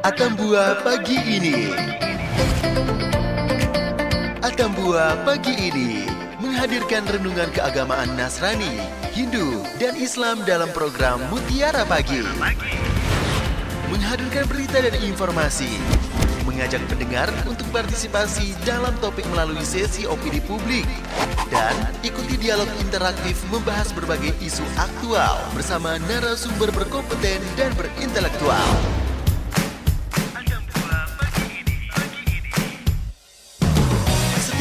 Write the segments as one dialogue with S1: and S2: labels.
S1: Atambua pagi ini. Atambua pagi ini menghadirkan renungan keagamaan Nasrani, Hindu, dan Islam dalam program Mutiara Pagi. Menghadirkan berita dan informasi, mengajak pendengar untuk partisipasi dalam topik melalui sesi opini publik, dan ikuti dialog interaktif membahas berbagai isu aktual bersama narasumber berkompeten dan berintelektual.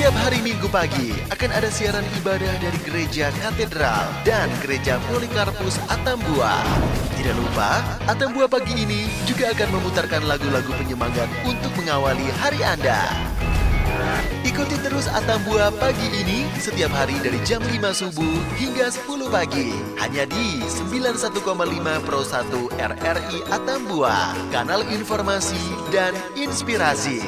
S1: Setiap hari Minggu pagi akan ada siaran ibadah dari Gereja Katedral dan Gereja Polikarpus Atambua. Tidak lupa, Atambua pagi ini juga akan memutarkan lagu-lagu penyemangat untuk mengawali hari Anda. Ikuti terus Atambua pagi ini setiap hari dari jam 5 subuh hingga 10 pagi. Hanya di 91,5 Pro 1 RRI Atambua, kanal informasi dan inspirasi.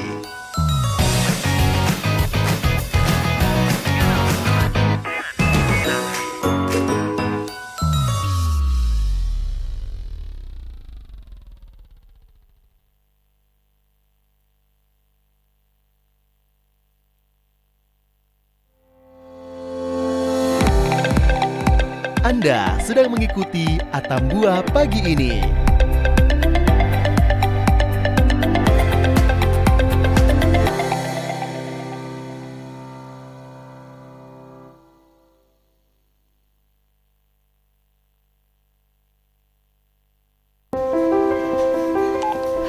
S1: Anda sedang mengikuti Atambua pagi ini.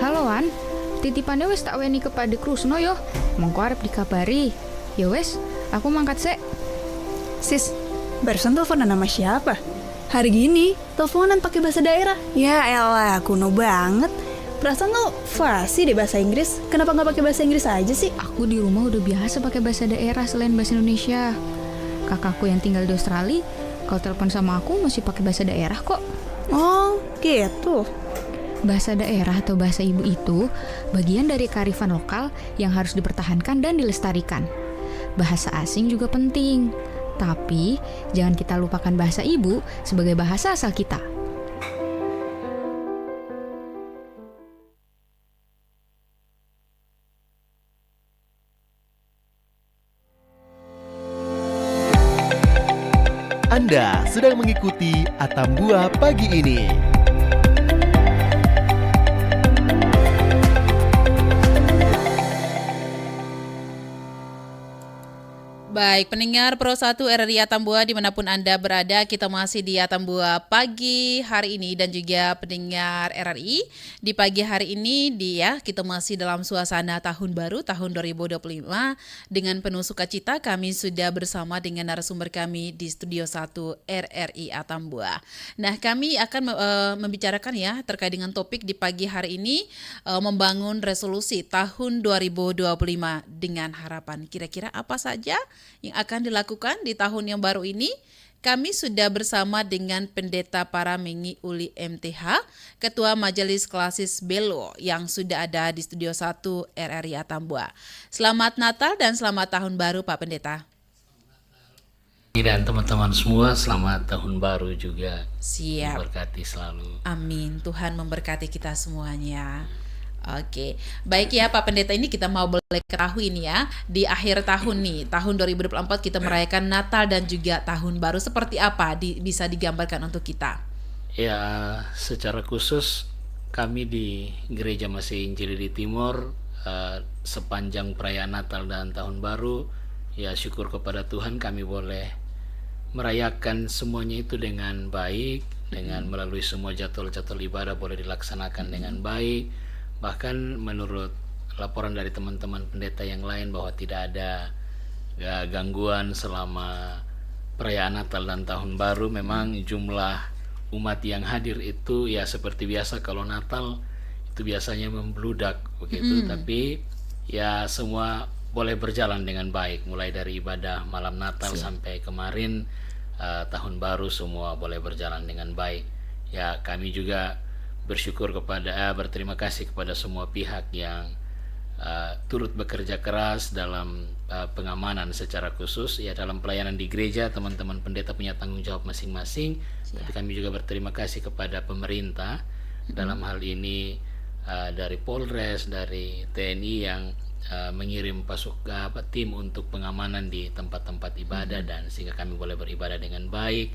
S2: Halo Wan, titipannya wis tak weni kepada Krusno yo. Mongko arep dikabari. Ya wes, aku mangkat sek.
S3: Sis, barusan teleponan sama siapa? Hari gini, teleponan pakai bahasa daerah. Ya elah, kuno banget. Perasaan lo fasih deh bahasa Inggris. Kenapa nggak pakai bahasa Inggris aja sih?
S2: Aku di rumah udah biasa pakai bahasa daerah selain bahasa Indonesia. Kakakku yang tinggal di Australia, kalau telepon sama aku masih pakai bahasa daerah kok.
S3: Oh, gitu.
S2: Bahasa daerah atau bahasa ibu itu bagian dari kearifan lokal yang harus dipertahankan dan dilestarikan. Bahasa asing juga penting. Tapi, jangan kita lupakan bahasa ibu sebagai bahasa asal kita.
S1: Anda sedang mengikuti Atambua pagi ini.
S4: Baik, pendengar Pro 1 RRI Atambua dimanapun Anda berada, kita masih di Atambua pagi hari ini dan juga pendengar RRI di pagi hari ini kita masih dalam suasana tahun baru tahun 2025 dengan penuh sukacita kami sudah bersama dengan narasumber kami di Studio 1 RRI Atambua. Nah, kami akan membicarakan terkait dengan topik di pagi hari ini membangun resolusi tahun 2025 dengan harapan. Kira-kira apa saja yang akan dilakukan di tahun yang baru ini? Kami sudah bersama dengan Pendeta Paramengi Uli MTH, Ketua Majelis Klasis Belo yang sudah ada di Studio 1 RRI Atambua. Selamat Natal dan selamat tahun baru Pak Pendeta.
S5: Dan teman-teman semua selamat tahun baru juga.
S4: Siap.
S5: Memberkati selalu.
S4: Amin. Tuhan memberkati kita semuanya. Oke, baik ya Pak Pendeta, ini kita mau boleh ketahui nih di akhir tahun nih, tahun 2024 kita merayakan Natal dan juga Tahun Baru, seperti apa bisa digambarkan untuk kita?
S5: Ya, secara khusus kami di Gereja Masih Injili di Timur sepanjang perayaan Natal dan Tahun Baru, ya syukur kepada Tuhan kami boleh merayakan semuanya itu dengan baik, dengan melalui semua jadwal-jadwal ibadah boleh dilaksanakan dengan baik. Bahkan menurut laporan dari teman-teman pendeta yang lain bahwa tidak ada gangguan selama perayaan Natal dan Tahun Baru. Memang jumlah umat yang hadir itu ya seperti biasa, kalau Natal itu biasanya membludak begitu, tapi ya semua boleh berjalan dengan baik, mulai dari ibadah malam Natal sampai kemarin Tahun Baru semua boleh berjalan dengan baik. Ya, kami juga berterima kasih kepada semua pihak yang turut bekerja keras dalam pengamanan secara khusus. Ya, dalam pelayanan di gereja teman-teman pendeta punya tanggung jawab masing-masing. Tapi kami juga berterima kasih kepada pemerintah dalam hal ini dari Polres, dari TNI yang mengirim tim untuk pengamanan di tempat-tempat ibadah, dan sehingga kami boleh beribadah dengan baik,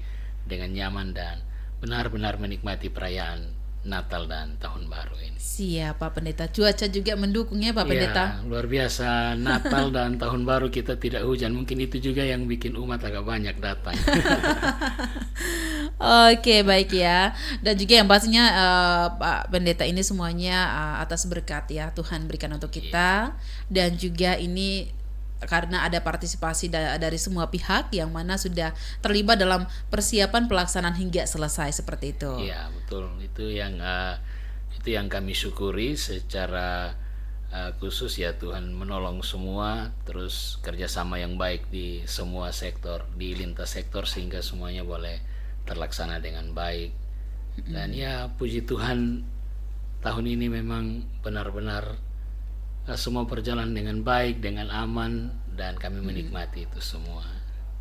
S5: dengan nyaman, dan benar-benar menikmati perayaan Natal dan Tahun Baru ini.
S4: Siap Pak Pendeta. Cuaca juga mendukungnya Pak Pendeta.
S5: Ya, luar biasa. Natal dan Tahun Baru kita tidak hujan. Mungkin itu juga yang bikin umat agak banyak datang.
S4: Oke, baik ya. Dan juga yang pastinya Pak Pendeta, ini semuanya atas berkat ya Tuhan berikan untuk kita. Dan juga ini karena ada partisipasi dari semua pihak yang mana sudah terlibat dalam persiapan pelaksanaan hingga selesai seperti itu.
S5: Iya, betul. Itu yang kami syukuri secara khusus ya, Tuhan menolong semua, terus kerjasama yang baik di semua sektor, di lintas sektor, sehingga semuanya boleh terlaksana dengan baik. Dan ya puji Tuhan, tahun ini memang benar-benar semua berjalan dengan baik, dengan aman, dan kami menikmati itu semua.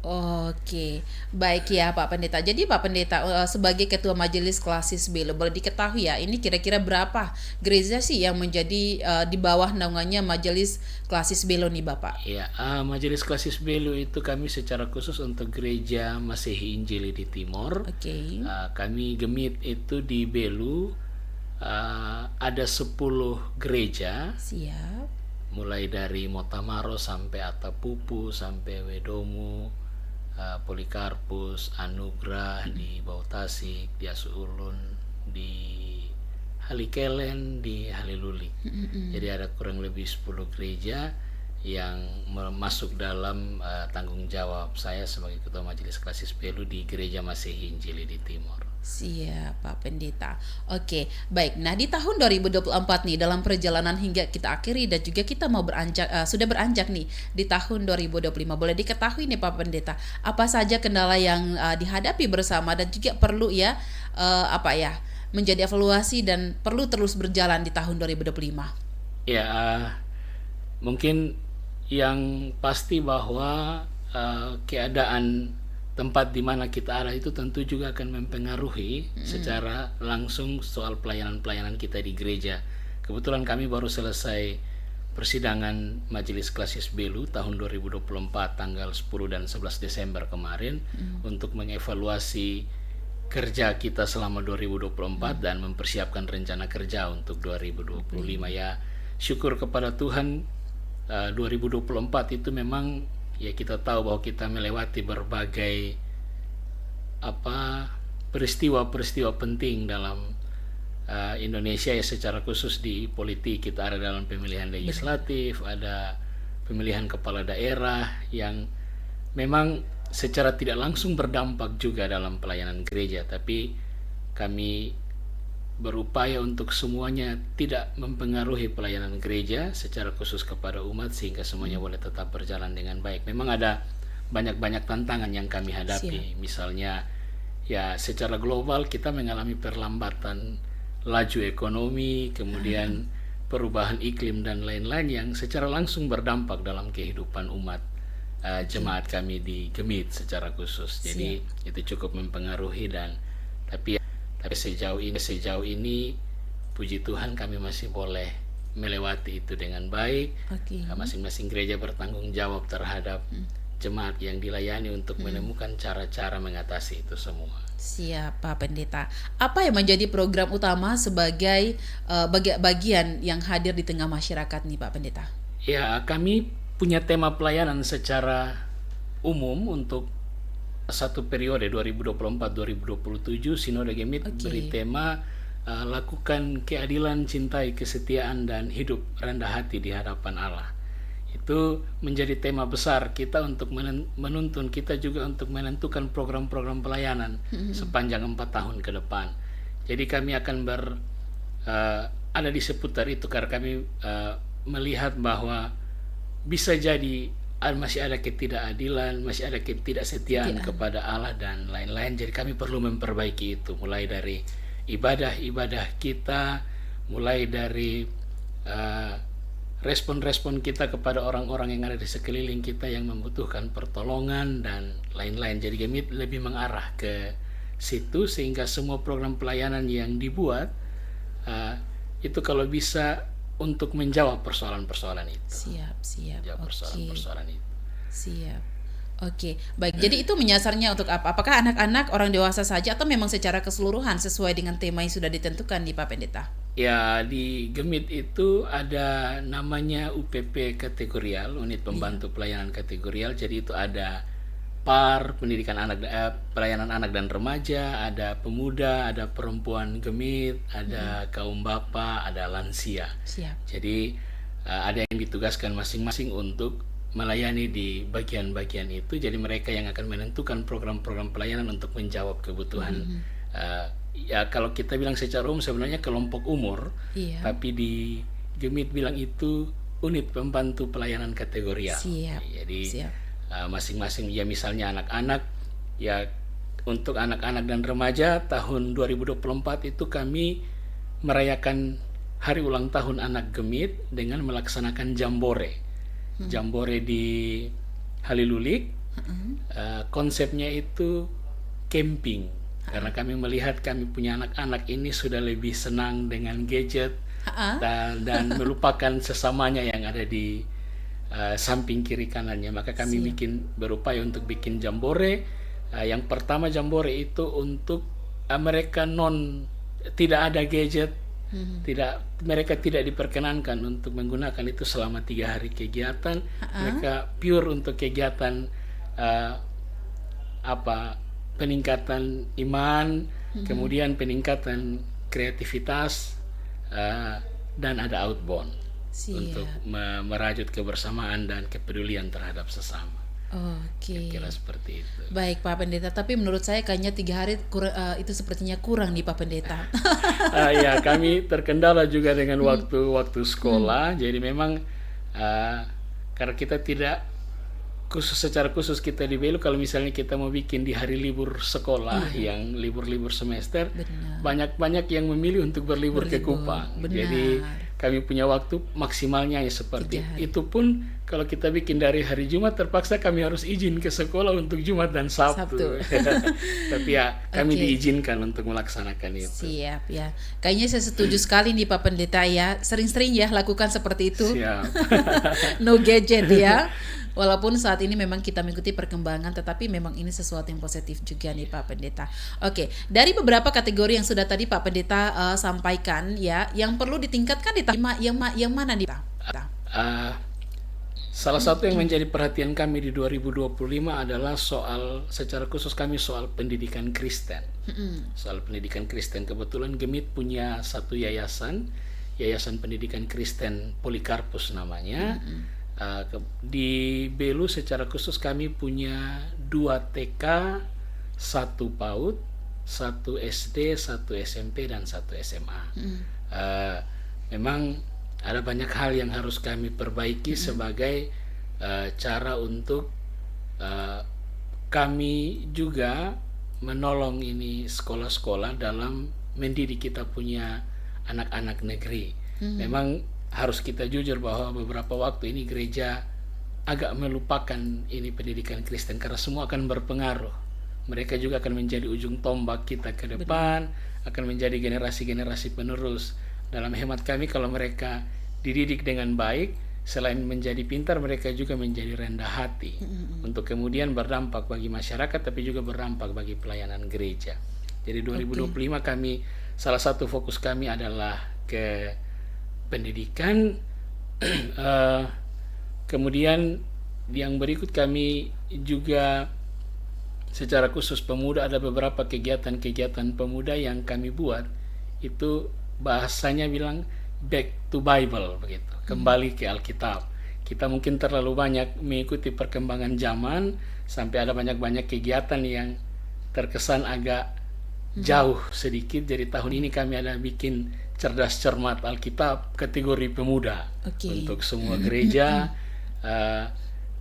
S4: Oke, baik ya Pak Pendeta. Jadi Pak Pendeta, sebagai Ketua Majelis Klasis Belo, boleh diketahui ya, ini kira-kira berapa gereja sih yang menjadi di bawah naungannya Majelis Klasis Belo nih Bapak?
S5: Ya, Majelis Klasis Belo itu kami secara khusus untuk gereja Masehi Injili di Timor.
S4: Oke.
S5: Kami Gemit itu di Belu ada 10 gereja.
S4: Siap.
S5: Mulai dari Motamaro sampai Atapupu, sampai Wedomu, Polikarpus, Anugrah di Bautasik, di Asuulun, di Halikelen, di Haliluli. Jadi ada kurang lebih 10 gereja yang masuk dalam tanggung jawab saya sebagai Ketua Majelis Klasis Belu di Gereja Masehi Injili di Timor.
S4: Siap Pak Pendeta. Oke, baik. Nah, di tahun 2024 nih, dalam perjalanan hingga kita akhiri dan juga kita mau sudah beranjak nih di tahun 2025. Boleh diketahui nih Pak Pendeta, apa saja kendala yang dihadapi bersama dan juga perlu ya menjadi evaluasi dan perlu terus berjalan di tahun 2025.
S5: Ya, mungkin yang pasti bahwa keadaan tempat di mana kita ada itu tentu juga akan mempengaruhi secara langsung soal pelayanan-pelayanan kita di gereja. Kebetulan kami baru selesai persidangan Majelis Klasis Belu tahun 2024 tanggal 10 dan 11 Desember kemarin untuk mengevaluasi kerja kita selama 2024 dan mempersiapkan rencana kerja untuk 2025. Ya, syukur kepada Tuhan, 2024 itu memang ya kita tahu bahwa kita melewati berbagai peristiwa-peristiwa penting dalam Indonesia ya, secara khusus di politik. Kita ada dalam pemilihan legislatif, ada pemilihan kepala daerah yang memang secara tidak langsung berdampak juga dalam pelayanan gereja, tapi kami berupaya untuk semuanya tidak mempengaruhi pelayanan gereja secara khusus kepada umat, sehingga semuanya boleh tetap berjalan dengan baik. Memang ada banyak-banyak tantangan yang kami hadapi. Misalnya ya secara global kita mengalami perlambatan laju ekonomi, kemudian perubahan iklim dan lain-lain yang secara langsung berdampak dalam kehidupan umat jemaat kami di Gemit secara khusus. Jadi itu cukup mempengaruhi, tapi sejauh ini puji Tuhan kami masih boleh melewati itu dengan baik. Masing-masing gereja bertanggung jawab terhadap jemaat yang dilayani untuk menemukan cara-cara mengatasi itu semua.
S4: Siap Pak Pendeta. Apa yang menjadi program utama sebagai bagian yang hadir di tengah masyarakat nih Pak Pendeta?
S5: Ya, kami punya tema pelayanan secara umum untuk satu periode 2024-2027. Sinode Gemit beri tema lakukan keadilan, cintai kesetiaan, dan hidup rendah hati di hadapan Allah. Itu menjadi tema besar kita untuk menuntun kita juga untuk menentukan program-program pelayanan sepanjang 4 tahun ke depan. Jadi kami akan ada di seputar itu karena kami melihat bahwa bisa jadi masih ada ketidakadilan, masih ada ketidaksetiaan kepada Allah dan lain-lain. Jadi kami perlu memperbaiki itu, mulai dari ibadah-ibadah kita, mulai dari respon-respon kita kepada orang-orang yang ada di sekeliling kita yang membutuhkan pertolongan dan lain-lain. Jadi kami lebih mengarah ke situ, sehingga semua program pelayanan yang dibuat itu kalau bisa untuk menjawab persoalan-persoalan itu.
S4: Siap.
S5: Menjawab
S4: Oke.
S5: persoalan-persoalan itu.
S4: Siap. Oke, baik. Jadi itu menyasarnya untuk apa? Apakah anak-anak, orang dewasa saja, atau memang secara keseluruhan sesuai dengan tema yang sudah ditentukan di Pak Pendeta?
S5: Ya, di Gemit itu ada namanya UPP kategorial, unit pembantu pelayanan kategorial. Jadi itu ada PAR, pendidikan anak, pelayanan anak dan remaja, ada pemuda, ada perempuan Gemit, ada kaum bapa, ada lansia.
S4: Siap.
S5: Jadi ada yang ditugaskan masing-masing untuk melayani di bagian-bagian itu. Jadi mereka yang akan menentukan program-program pelayanan untuk menjawab kebutuhan. Ya kalau kita bilang secara umum sebenarnya kelompok umur,
S4: Iya.
S5: tapi di Gemit bilang itu unit pembantu pelayanan kategorial.
S4: Siap.
S5: Jadi
S4: Siap.
S5: masing-masing, ya misalnya anak-anak, ya untuk anak-anak dan remaja tahun 2024 itu kami merayakan hari ulang tahun anak Gemit dengan melaksanakan jambore. Jambore di Halilulik. Konsepnya itu camping, karena kami melihat kami punya anak-anak ini sudah lebih senang dengan gadget dan melupakan sesamanya yang ada di samping kiri kanannya. Maka kami berupaya untuk bikin jambore. Yang pertama jambore itu untuk mereka tidak ada gadget, mereka tidak diperkenankan untuk menggunakan itu selama 3 hari kegiatan. Mereka pure untuk kegiatan peningkatan iman, kemudian peningkatan kreativitas, dan ada outbound.
S4: Siap.
S5: Untuk merajut kebersamaan dan kepedulian terhadap sesama.
S4: Oke.
S5: Kira seperti itu.
S4: Baik Pak Pendeta, tapi menurut saya kayaknya 3 hari itu sepertinya kurang nih Pak Pendeta.
S5: Ya, kami terkendala juga dengan waktu sekolah. Jadi memang karena kita tidak secara khusus kita di Belu, kalau misalnya kita mau bikin di hari libur sekolah yang libur-libur semester, banyak yang memilih untuk berlibur ke Kupang.
S4: Benar.
S5: Jadi kami punya waktu maksimalnya ya seperti itu. Pun kalau kita bikin dari hari Jumat, terpaksa kami harus izin ke sekolah untuk Jumat dan Sabtu. Tapi ya kami diizinkan untuk melaksanakan itu.
S4: Siap ya. Kayaknya saya setuju sekali nih Pak Pendeta ya. Sering-sering ya lakukan seperti itu.
S5: Siap.
S4: No gadget ya. Walaupun saat ini memang kita mengikuti perkembangan, tetapi memang ini sesuatu yang positif juga nih Pak Pendeta. Oke, dari beberapa kategori yang sudah tadi Pak Pendeta sampaikan ya, yang perlu ditingkatkan di yang mana nih Pak?
S5: Salah satu yang menjadi perhatian kami di 2025 adalah secara khusus kami soal pendidikan Kristen. Soal pendidikan Kristen, kebetulan Gemit punya satu yayasan pendidikan Kristen Polikarpus namanya. Di Belu secara khusus kami punya 2 TK, 1 PAUD, 1 SD, 1 SMP, dan 1 SMA. Memang ada banyak hal yang harus kami perbaiki sebagai cara untuk kami juga menolong ini sekolah-sekolah dalam mendidik kita punya anak-anak negeri. Memang harus kita jujur bahwa beberapa waktu ini gereja agak melupakan ini pendidikan Kristen karena semua akan berpengaruh. Mereka juga akan menjadi ujung tombak kita ke depan, akan menjadi generasi-generasi penerus. Dalam hemat kami, kalau mereka dididik dengan baik, selain menjadi pintar, mereka juga menjadi rendah hati untuk kemudian berdampak bagi masyarakat, tapi juga berdampak bagi pelayanan gereja. Jadi 2025 kami, salah satu fokus kami adalah ke pendidikan. Kemudian yang berikut kami juga secara khusus pemuda, ada beberapa kegiatan-kegiatan pemuda yang kami buat, itu bahasanya bilang back to Bible begitu, kembali ke Alkitab. Kita mungkin terlalu banyak mengikuti perkembangan zaman sampai ada banyak-banyak kegiatan yang terkesan agak jauh sedikit. Jadi tahun ini kami ada bikin cerdas cermat Alkitab kategori pemuda untuk semua gereja,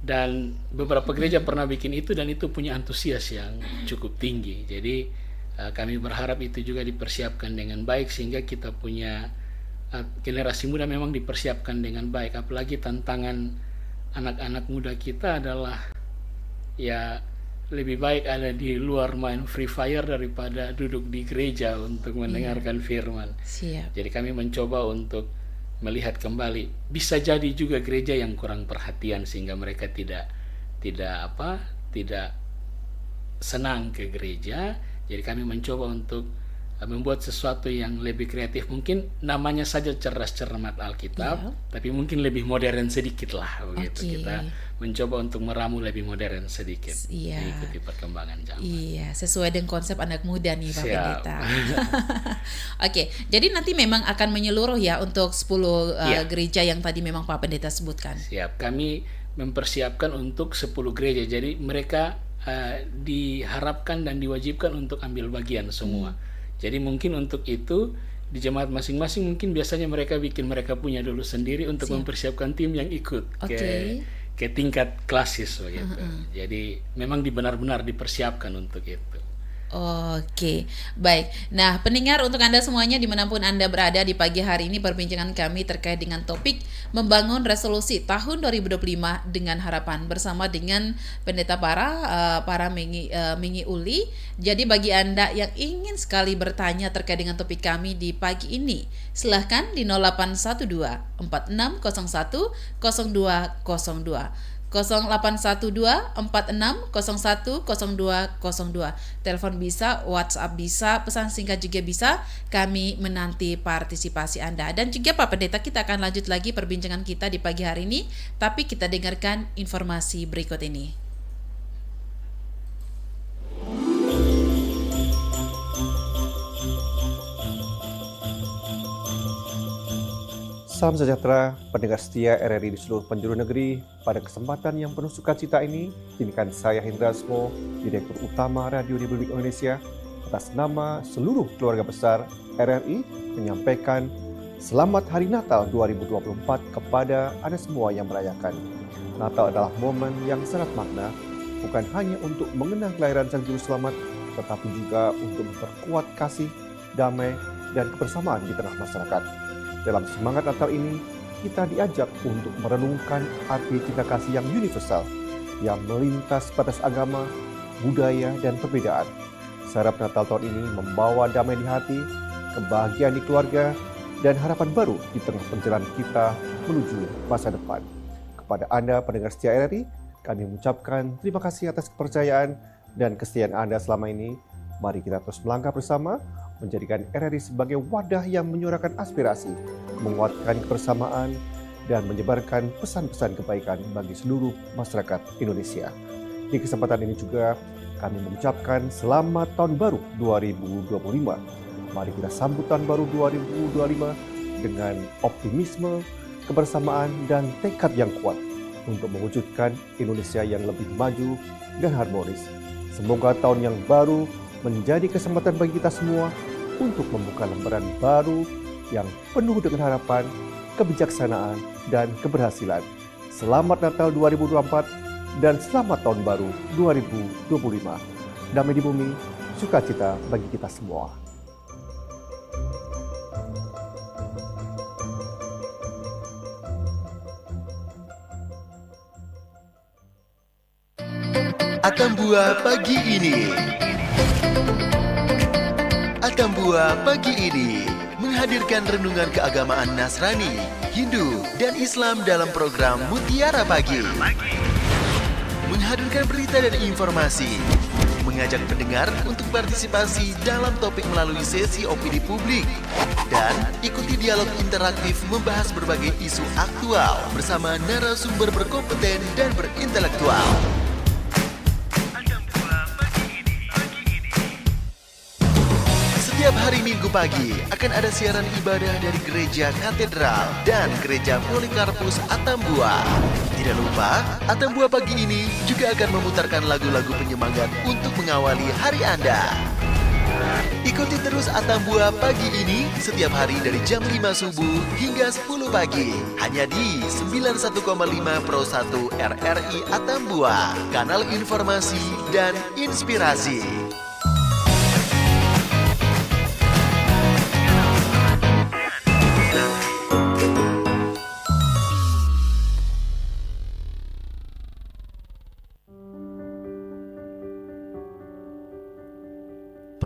S5: dan beberapa gereja pernah bikin itu dan itu punya antusias yang cukup tinggi. Jadi kami berharap itu juga dipersiapkan dengan baik sehingga kita punya generasi muda memang dipersiapkan dengan baik. Apalagi tantangan anak-anak muda kita adalah ya lebih baik ada di luar main Free Fire daripada duduk di gereja untuk mendengarkan firman.
S4: Siap.
S5: Jadi kami mencoba untuk melihat kembali. Bisa jadi juga gereja yang kurang perhatian sehingga mereka tidak senang ke gereja. Jadi kami mencoba untuk membuat sesuatu yang lebih kreatif. Mungkin namanya saja cerdas cermat Alkitab, tapi mungkin lebih modern sedikit lah begitu. Kita mencoba untuk meramu lebih modern sedikit, mengikuti perkembangan zaman.
S4: Iya, sesuai dengan konsep anak muda nih Pak Pendeta. Oke, jadi nanti memang akan menyeluruh ya untuk 10 gereja yang tadi memang Pak Pendeta sebutkan.
S5: Siap, kami mempersiapkan untuk 10 gereja. Jadi mereka diharapkan dan diwajibkan untuk ambil bagian semua. Jadi mungkin untuk itu di jemaat masing-masing mungkin biasanya mereka punya dulu sendiri untuk mempersiapkan tim yang ikut ke tingkat klasis begitu. Jadi memang benar-benar dipersiapkan untuk itu.
S4: Oke, baik. Nah, pendengar, untuk Anda semuanya dimanapun Anda berada, di pagi hari ini perbincangan kami terkait dengan topik membangun resolusi tahun 2025 dengan harapan bersama dengan Pendeta para Mingi Uli. Jadi bagi Anda yang ingin sekali bertanya terkait dengan topik kami di pagi ini, silahkan di 0812 4601 0202. 0812 4601 0202. Telepon bisa, WhatsApp bisa, pesan singkat juga bisa. Kami menanti partisipasi Anda. Dan juga Pak Pendeta, kita akan lanjut lagi perbincangan kita di pagi hari ini, tapi kita dengarkan informasi berikut ini.
S6: Salam sejahtera, pendengar setia RRI di seluruh penjuru negeri. Pada kesempatan yang penuh sukacita ini, demikian saya Hendra Asmo, Direktur Utama Radio Republik Indonesia, atas nama seluruh keluarga besar RRI menyampaikan Selamat Hari Natal 2024 kepada Anda semua yang merayakan. Natal adalah momen yang sangat makna, bukan hanya untuk mengenang kelahiran Sang Juru Selamat, tetapi juga untuk memperkuat kasih, damai, dan kebersamaan di tengah masyarakat. Dalam semangat Natal ini, kita diajak untuk merenungkan arti cinta kasih yang universal, yang melintas batas agama, budaya, dan perbedaan. Saya harap Natal tahun ini membawa damai di hati, kebahagiaan di keluarga, dan harapan baru di tengah perjalanan kita menuju masa depan. Kepada Anda, pendengar setia RRI, kami mengucapkan terima kasih atas kepercayaan dan kesetiaan Anda selama ini. Mari kita terus melangkah bersama, menjadikan RRI sebagai wadah yang menyuarakan aspirasi, menguatkan kebersamaan, dan menyebarkan pesan-pesan kebaikan bagi seluruh masyarakat Indonesia. Di kesempatan ini juga kami mengucapkan selamat tahun baru 2025. Mari kita sambut tahun baru 2025 dengan optimisme, kebersamaan, dan tekad yang kuat untuk mewujudkan Indonesia yang lebih maju dan harmonis. Semoga tahun yang baru menjadi kesempatan bagi kita semua untuk membuka lembaran baru yang penuh dengan harapan, kebijaksanaan, dan keberhasilan. Selamat Natal 2024 dan selamat Tahun Baru 2025. Damai di bumi, sukacita bagi kita semua.
S1: Atambua pagi ini. Atambua pagi ini menghadirkan renungan keagamaan Nasrani, Hindu, dan Islam dalam program Mutiara Pagi. Menghadirkan berita dan informasi, mengajak pendengar untuk partisipasi dalam topik melalui sesi opini publik, dan ikuti dialog interaktif membahas berbagai isu aktual bersama narasumber berkompeten dan berintelektual. Setiap hari Minggu pagi akan ada siaran ibadah dari Gereja Katedral dan Gereja Polikarpus Atambua. Tidak lupa, Atambua pagi ini juga akan memutarkan lagu-lagu penyemangat untuk mengawali hari Anda. Ikuti terus Atambua pagi ini setiap hari dari jam 5 subuh hingga 10 pagi. Hanya di 91,5 Pro 1 RRI Atambua, kanal informasi dan inspirasi.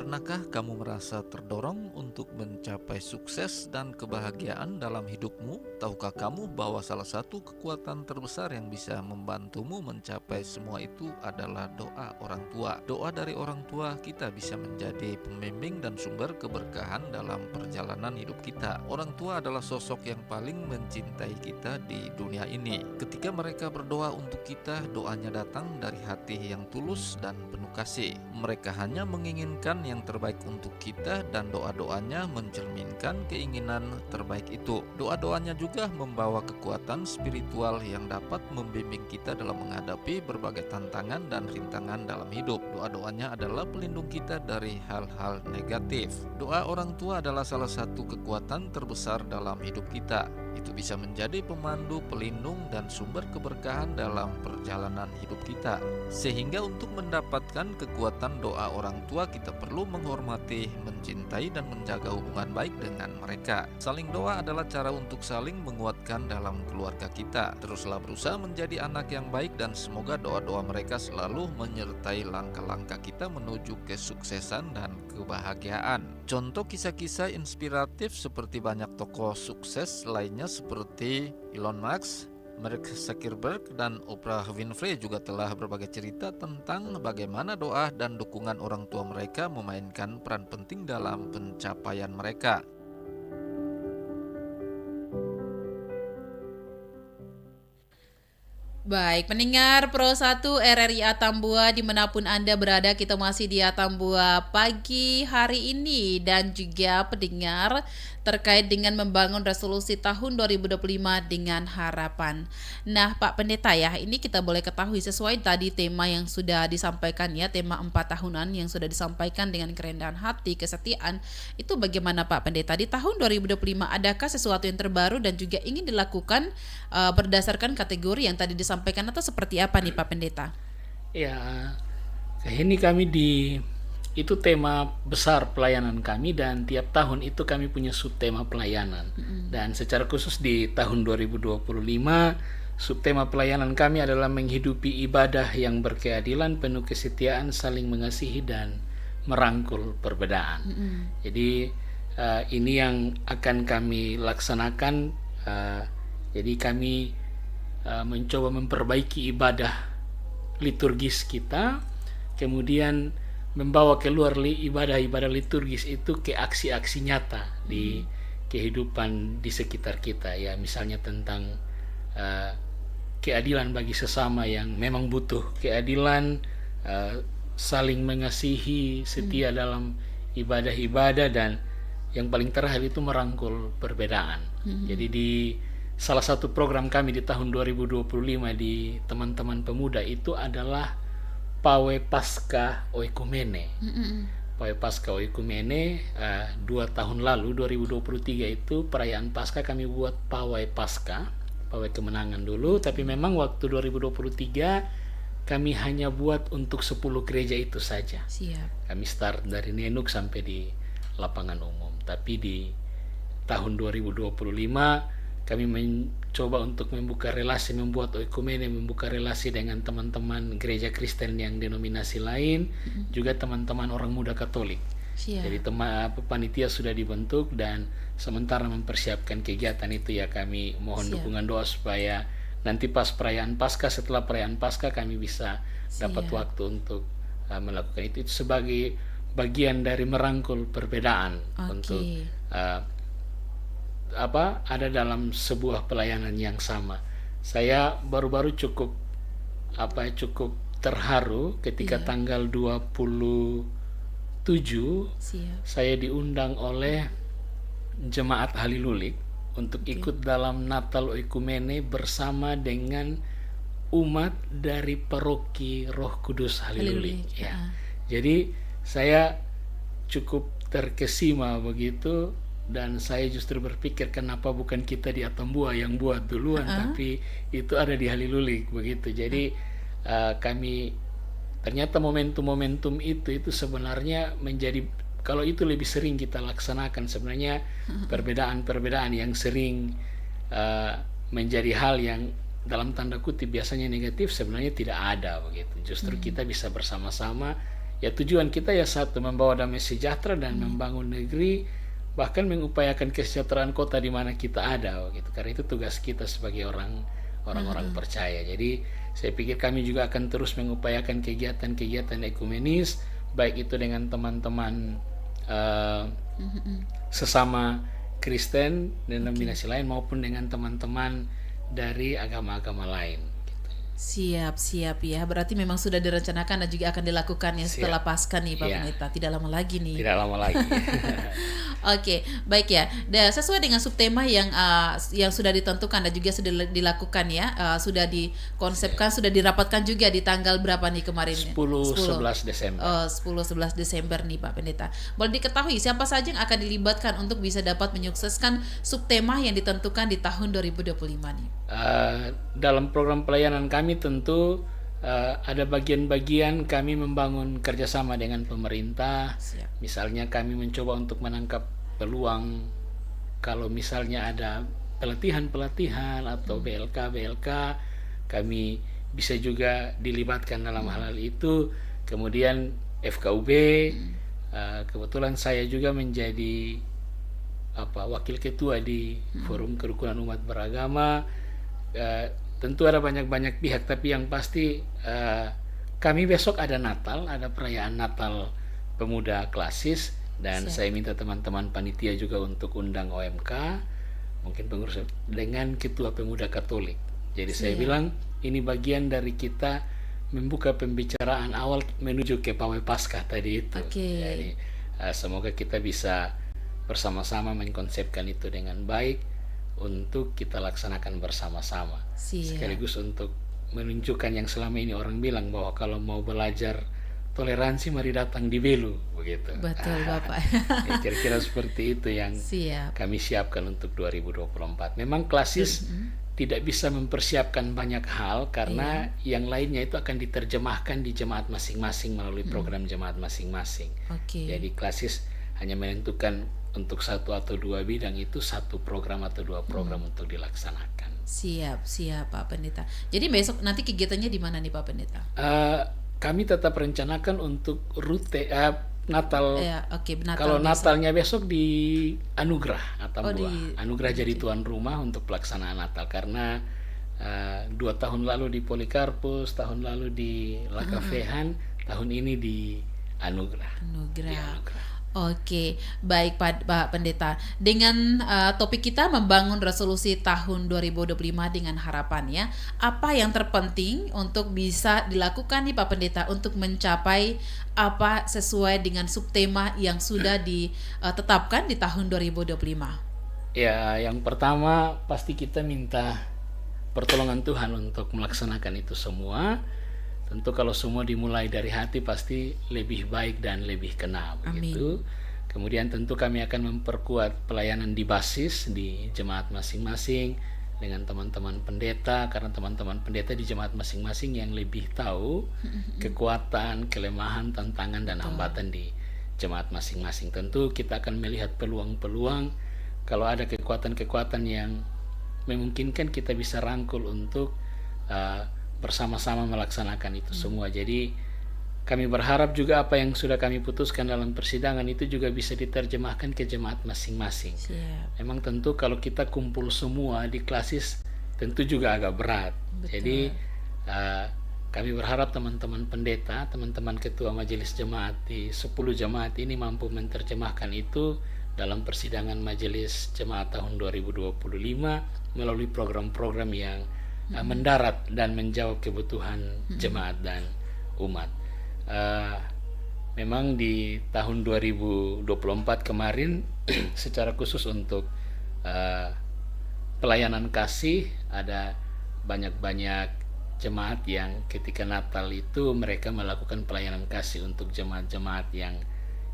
S7: Pernahkah kamu merasa terdorong untuk mencapai sukses dan kebahagiaan dalam hidupmu? Tahukah kamu bahwa salah satu kekuatan terbesar yang bisa membantumu mencapai semua itu adalah doa orang tua. Doa dari orang tua kita bisa menjadi pembimbing dan sumber keberkahan dalam perjalanan hidup kita. Orang tua adalah sosok yang paling mencintai kita di dunia ini. Ketika mereka berdoa untuk kita, doanya datang dari hati yang tulus dan penuh kasih. Mereka hanya menginginkan yang terbaik untuk kita dan doa-doanya mencerminkan keinginan terbaik itu. Doa-doanya juga membawa kekuatan spiritual yang dapat membimbing kita dalam menghadapi berbagai tantangan dan rintangan dalam hidup. Doa-doanya adalah pelindung kita dari hal-hal negatif. Doa orang tua adalah salah satu kekuatan terbesar dalam hidup kita. Itu bisa menjadi pemandu, pelindung, dan sumber keberkahan dalam perjalanan hidup kita. Sehingga untuk mendapatkan kekuatan doa orang tua, kita perlu menghormati, mencintai, dan menjaga hubungan baik dengan mereka. Saling doa adalah cara untuk saling menguatkan dalam keluarga kita. Teruslah berusaha menjadi anak yang baik dan semoga doa-doa mereka selalu menyertai langkah-langkah kita menuju kesuksesan dan kebahagiaan. Contoh kisah-kisah inspiratif seperti banyak tokoh sukses lainnya seperti Elon Musk, Mark Zuckerberg, dan Oprah Winfrey juga telah berbagai cerita tentang bagaimana doa dan dukungan orang tua mereka memainkan peran penting dalam pencapaian mereka.
S4: Baik, pendengar Pro 1 RRI Atambua dimanapun Anda berada, kita masih di Atambua pagi hari ini dan juga pendengar terkait dengan membangun resolusi tahun 2025 dengan harapan. Nah, Pak Pendeta ya, ini kita boleh ketahui sesuai tadi tema yang sudah disampaikan ya, tema 4 tahunan yang sudah disampaikan dengan kerendahan hati, kesetiaan. Itu bagaimana Pak Pendeta di tahun 2025, adakah sesuatu yang terbaru dan juga ingin dilakukan berdasarkan kategori yang tadi disampaikan atau seperti apa nih Pak Pendeta?
S5: Ya, ini kami itu tema besar pelayanan kami dan tiap tahun itu kami punya subtema pelayanan. Dan secara khusus di tahun 2025 subtema pelayanan kami adalah menghidupi ibadah yang berkeadilan, penuh kesetiaan, saling mengasihi dan merangkul perbedaan. Jadi ini yang akan kami laksanakan. Jadi kami mencoba memperbaiki ibadah liturgis kita, kemudian membawa keluar ibadah-ibadah liturgis itu ke aksi-aksi nyata di kehidupan di sekitar kita ya, misalnya tentang keadilan bagi sesama yang memang butuh keadilan, saling mengasihi, setia dalam ibadah-ibadah, dan yang paling terakhir itu merangkul perbedaan. Jadi di salah satu program kami di tahun 2025 di teman-teman pemuda itu adalah Pawai Pasca Oikumene. Pawai Pasca Oikumene 2 tahun lalu 2023 itu perayaan Pasca kami buat Pawai Pasca, Pawai Kemenangan dulu, tapi memang waktu 2023 kami hanya buat untuk 10 gereja itu saja.
S4: Siap.
S5: Kami start dari Nenuk sampai di lapangan umum. Tapi di tahun 2025 kami mencoba untuk membuka relasi, membuat oikumene, membuka relasi dengan teman-teman gereja Kristen yang denominasi lain, juga teman-teman orang muda Katolik.
S4: Siap.
S5: Jadi panitia sudah dibentuk dan sementara mempersiapkan kegiatan itu ya, kami mohon dukungan doa supaya nanti pas perayaan Paskah, setelah perayaan Paskah kami bisa dapat waktu untuk melakukan itu sebagai bagian dari merangkul perbedaan untuk ada dalam sebuah pelayanan yang sama. Saya baru-baru cukup terharu ketika tanggal 27 saya diundang oleh Jemaat Halilulik untuk ikut dalam Natal Oikumene bersama dengan umat dari paroki Roh Kudus Halilulik ya. Jadi saya cukup terkesima begitu. Dan saya justru berpikir kenapa bukan kita di Atambua yang buat duluan, tapi itu ada di Halilulik begitu. Jadi kami ternyata momentum-momentum itu sebenarnya menjadi, kalau itu lebih sering kita laksanakan sebenarnya perbedaan-perbedaan yang sering menjadi hal yang dalam tanda kutip biasanya negatif sebenarnya tidak ada begitu. Justru kita bisa bersama-sama ya tujuan kita ya satu, membawa damai sejahtera dan membangun negeri, bahkan mengupayakan kesejahteraan kota di mana kita ada gitu. Karena itu tugas kita sebagai orang-orang percaya. Jadi saya pikir kami juga akan terus mengupayakan kegiatan-kegiatan ekumenis, baik itu dengan teman-teman sesama Kristen denominasi lain maupun dengan teman-teman dari agama-agama lain.
S4: Siap ya. Berarti memang sudah direncanakan dan juga akan dilakukan ya setelah Paskah nih Pak Pendeta. Tidak lama lagi nih.
S5: Tidak lama lagi.
S4: Oke, baik ya. Dan sesuai dengan subtema yang sudah ditentukan dan juga sudah dilakukan ya, sudah dikonsepkan, sudah dirapatkan juga di tanggal berapa nih kemarin?
S5: 10-11 Desember.
S4: 10-11 Desember nih Pak Pendeta. Boleh diketahui siapa saja yang akan dilibatkan untuk bisa dapat menyukseskan subtema yang ditentukan di tahun 2025 nih?
S5: Dalam program pelayanan kami tentu ada bagian-bagian kami membangun kerjasama dengan pemerintah.
S4: Siap.
S5: Misalnya kami mencoba untuk menangkap peluang kalau misalnya ada pelatihan atau BLK, kami bisa juga dilibatkan dalam hal itu. Kemudian FKUB, kebetulan saya juga menjadi wakil ketua di Forum Kerukunan Umat Beragama. Tentu ada banyak pihak, tapi yang pasti kami besok ada Natal, ada perayaan Natal Pemuda Klasis, dan saya minta teman-teman panitia juga untuk undang OMK, mungkin pengurus dengan Ketua Pemuda Katolik. Jadi saya bilang ini bagian dari kita membuka pembicaraan awal menuju ke Pawai Paskah tadi itu. Jadi semoga kita bisa bersama-sama mengkonsepkan itu dengan baik untuk kita laksanakan bersama-sama. Sekaligus untuk menunjukkan yang selama ini orang bilang bahwa kalau mau belajar toleransi mari datang di Belu, begitu.
S4: Betul Bapak.
S5: Ya, kira-kira seperti itu yang kami siapkan untuk 2024. Memang Klasis tidak bisa mempersiapkan banyak hal karena yang lainnya itu akan diterjemahkan di jemaat masing-masing melalui program jemaat masing-masing. Jadi Klasis hanya menentukan untuk satu atau dua bidang itu, satu program atau dua program untuk dilaksanakan.
S4: Siap Pak Pendeta. Jadi besok nanti kegiatannya di mana nih Pak Pendeta?
S5: Kami tetap rencanakan untuk rute Natal.
S4: Natal
S5: kalau
S4: besok.
S5: Natalnya besok di Anugerah Atambua. Anugerah jadi tuan rumah untuk pelaksanaan Natal karena 2 tahun lalu di Polikarpus, tahun lalu di Lakafehan, tahun ini di Anugerah. Di Anugerah.
S4: Oke, baik Pak Pendeta. Dengan topik kita membangun resolusi tahun 2025 dengan harapan ya. Apa yang terpenting untuk bisa dilakukan nih Pak Pendeta untuk mencapai apa sesuai dengan subtema yang sudah ditetapkan di tahun 2025?
S5: Ya, yang pertama pasti kita minta pertolongan Tuhan untuk melaksanakan itu semua. Tentu kalau semua dimulai dari hati pasti lebih baik dan lebih kena begitu. Kemudian tentu kami akan memperkuat pelayanan di basis di jemaat masing-masing dengan teman-teman pendeta, karena teman-teman pendeta di jemaat masing-masing yang lebih tahu kekuatan, kelemahan, tantangan dan hambatan di jemaat masing-masing. Tentu kita akan melihat peluang-peluang, kalau ada kekuatan-kekuatan yang memungkinkan kita bisa rangkul untuk bersama-sama melaksanakan itu semua. Jadi kami berharap juga apa yang sudah kami putuskan dalam persidangan itu juga bisa diterjemahkan ke jemaat masing-masing. Memang tentu kalau kita kumpul semua di Klasis tentu juga agak berat. Jadi kami berharap teman-teman pendeta, teman-teman ketua majelis jemaat di 10 jemaat ini mampu menerjemahkan itu dalam persidangan majelis jemaat tahun 2025 melalui program-program yang mendarat dan menjawab kebutuhan jemaat dan umat. Memang di tahun 2024 kemarin secara khusus untuk pelayanan kasih ada banyak jemaat yang ketika Natal itu mereka melakukan pelayanan kasih untuk jemaat-jemaat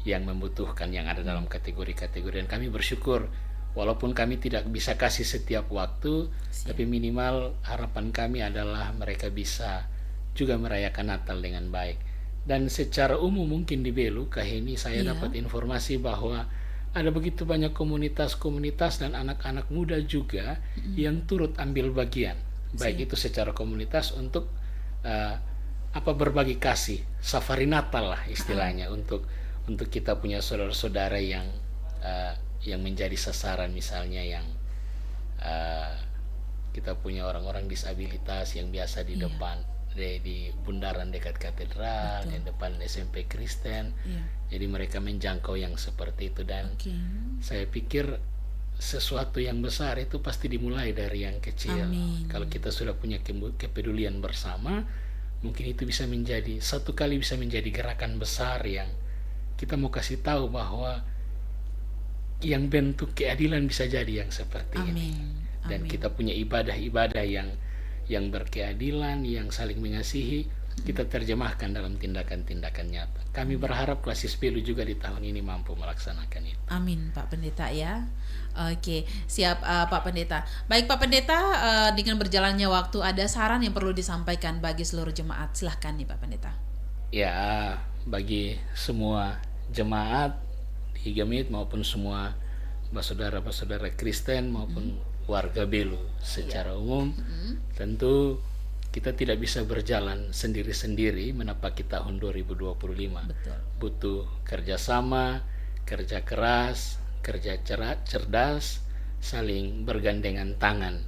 S5: yang membutuhkan, yang ada dalam kategori-kategori, dan kami bersyukur walaupun kami tidak bisa kasih setiap waktu, tapi minimal harapan kami adalah mereka bisa juga merayakan Natal dengan baik. Dan secara umum mungkin di Belu, Kaheni, saya dapat informasi bahwa ada begitu banyak komunitas-komunitas dan anak-anak muda juga yang turut ambil bagian, baik itu secara komunitas untuk berbagi kasih, safari Natal lah istilahnya, untuk kita punya saudara-saudara yang menjadi sasaran, misalnya yang kita punya orang-orang disabilitas yang biasa di depan di bundaran dekat katedral, di depan SMP Kristen. Jadi mereka menjangkau yang seperti itu, dan saya pikir sesuatu yang besar itu pasti dimulai dari yang kecil. Kalau kita sudah punya kepedulian bersama, mungkin itu bisa menjadi satu kali bisa menjadi gerakan besar yang kita mau kasih tahu bahwa yang bentuk keadilan bisa jadi yang seperti ini. Dan kita punya ibadah-ibadah yang berkeadilan, yang saling mengasihi, kita terjemahkan dalam tindakan-tindakan nyata. Kami berharap Klasis Belu juga di tahun ini mampu melaksanakan itu.
S4: Amin, Pak Pendeta ya. Oke, siap Pak Pendeta. Baik Pak Pendeta, dengan berjalannya waktu ada saran yang perlu disampaikan bagi seluruh jemaat. Silahkan nih Pak Pendeta.
S5: Ya, bagi semua jemaat di Gemit maupun semua saudara-saudara Kristen maupun warga Belu secara umum, tentu kita tidak bisa berjalan sendiri-sendiri menapaki tahun 2025.
S4: Betul.
S5: Butuh kerjasama, kerja keras, kerja cerdas, saling bergandengan tangan.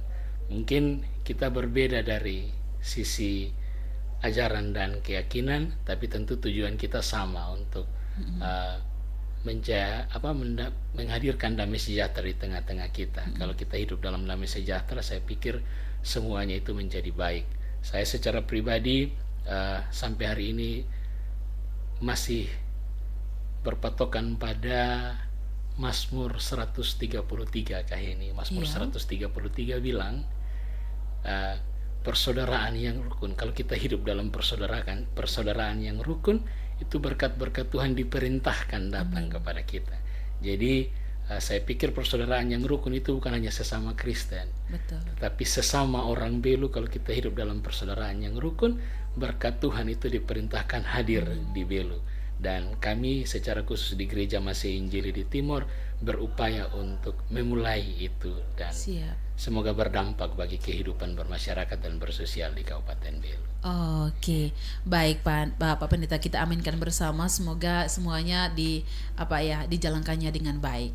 S5: Mungkin kita berbeda dari sisi ajaran dan keyakinan, tapi tentu tujuan kita sama untuk menghadirkan damai sejahtera di tengah-tengah kita. Kalau kita hidup dalam damai sejahtera, saya pikir semuanya itu menjadi baik. Saya secara pribadi sampai hari ini masih berpatokan pada Mazmur 133 kah ini. Mazmur 133 bilang persaudaraan yang rukun. Kalau kita hidup dalam persaudaraan yang rukun, itu berkat-berkat Tuhan diperintahkan datang kepada kita. Jadi saya pikir persaudaraan yang rukun itu bukan hanya sesama Kristen, tetapi sesama orang Belu. Kalau kita hidup dalam persaudaraan yang rukun, berkat Tuhan itu diperintahkan hadir di Belu. Dan kami secara khusus di Gereja Masih Injili di Timor berupaya untuk memulai itu, dan semoga berdampak bagi kehidupan bermasyarakat dan bersosial di Kabupaten Belu.
S4: Oke, baik Pak Pendeta, kita aminkan bersama, semoga semuanya dijalankannya dengan baik.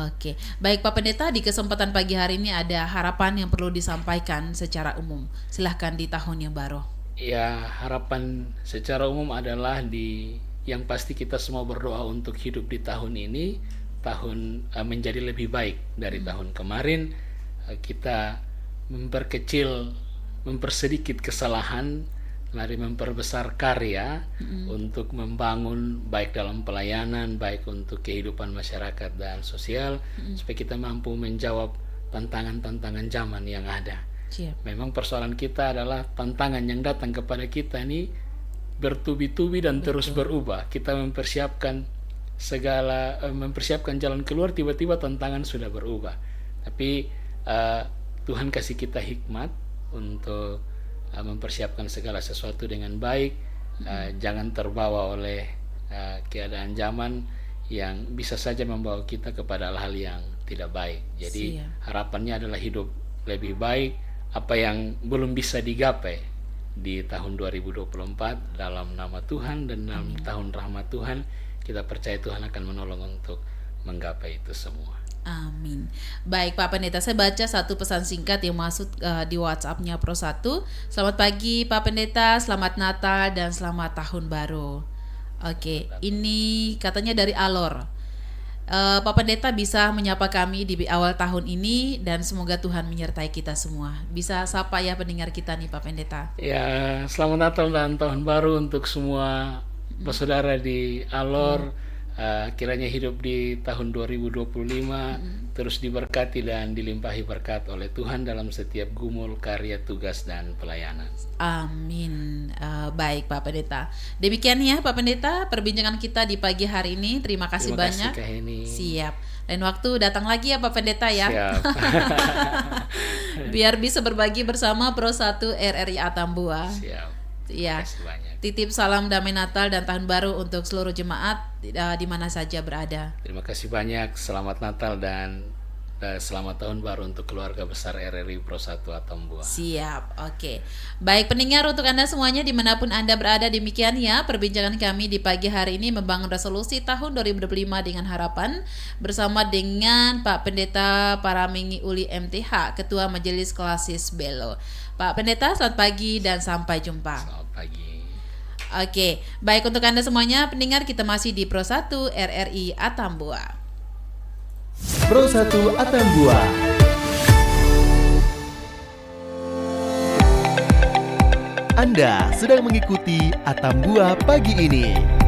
S4: Oke, baik Pak Pendeta, di kesempatan pagi hari ini ada harapan yang perlu disampaikan secara umum. Silahkan di tahun yang baru.
S5: Ya, harapan secara umum adalah yang pasti kita semua berdoa untuk hidup di tahun ini, menjadi lebih baik dari tahun kemarin. Kita mempersedikit kesalahan, mari memperbesar karya untuk membangun baik dalam pelayanan, baik untuk kehidupan masyarakat dan sosial, supaya kita mampu menjawab tantangan-tantangan zaman yang ada. Memang persoalan kita adalah tantangan yang datang kepada kita ini bertubi-tubi dan terus berubah. Kita mempersiapkan jalan keluar, tiba-tiba tantangan sudah berubah. Tapi Tuhan kasih kita hikmat untuk mempersiapkan segala sesuatu dengan baik. Jangan terbawa oleh keadaan zaman yang bisa saja membawa kita kepada hal-hal yang tidak baik. Jadi harapannya adalah hidup lebih baik. Apa yang belum bisa digapai di tahun 2024 dalam nama Tuhan dan dalam tahun rahmat Tuhan, kita percaya Tuhan akan menolong untuk menggapai itu semua.
S4: Amin. Baik Pak Pendeta, saya baca satu pesan singkat yang masuk di WhatsApp-nya Pro 1. Selamat pagi Pak Pendeta, selamat Natal dan selamat Tahun Baru. Oke, ini katanya dari Alor. Pak Pendeta bisa menyapa kami di awal tahun ini, dan semoga Tuhan menyertai kita semua. Bisa sapa ya pendengar kita nih Pak Pendeta.
S5: Ya, selamat Natal dan Tahun Baru untuk semua saudara di Alor. Kiranya hidup di tahun 2025 terus diberkati dan dilimpahi berkat oleh Tuhan dalam setiap gumul, karya, tugas, dan pelayanan.
S4: Amin. Baik Pak Pendeta. Demikian ya Pak Pendeta perbincangan kita di pagi hari ini. Terima kasih banyak. Siap. Lain waktu datang lagi ya Pak Pendeta ya.
S5: Siap.
S4: Biar bisa berbagi bersama Pro 1 RRI Atambua.
S5: Siap.
S4: Ya. Titip salam damai Natal dan Tahun Baru untuk seluruh jemaat di mana saja berada.
S5: Terima kasih banyak. Selamat Natal dan selamat tahun baru untuk keluarga besar RRI Pro 1 Atambua.
S4: Siap, oke. Baik pendengar, untuk Anda semuanya dimanapun Anda berada, demikian ya perbincangan kami di pagi hari ini membangun resolusi tahun 2025 dengan harapan bersama dengan Pak Pendeta Paramengi Uli MTH, Ketua Majelis Klasis Belo. Pak Pendeta, selamat pagi dan sampai jumpa.
S5: Selamat pagi.
S4: Oke, baik untuk Anda semuanya pendengar, kita masih di Pro 1 RRI Atambua.
S1: Pro 1 Atambua. Anda sedang mengikuti Atambua pagi ini.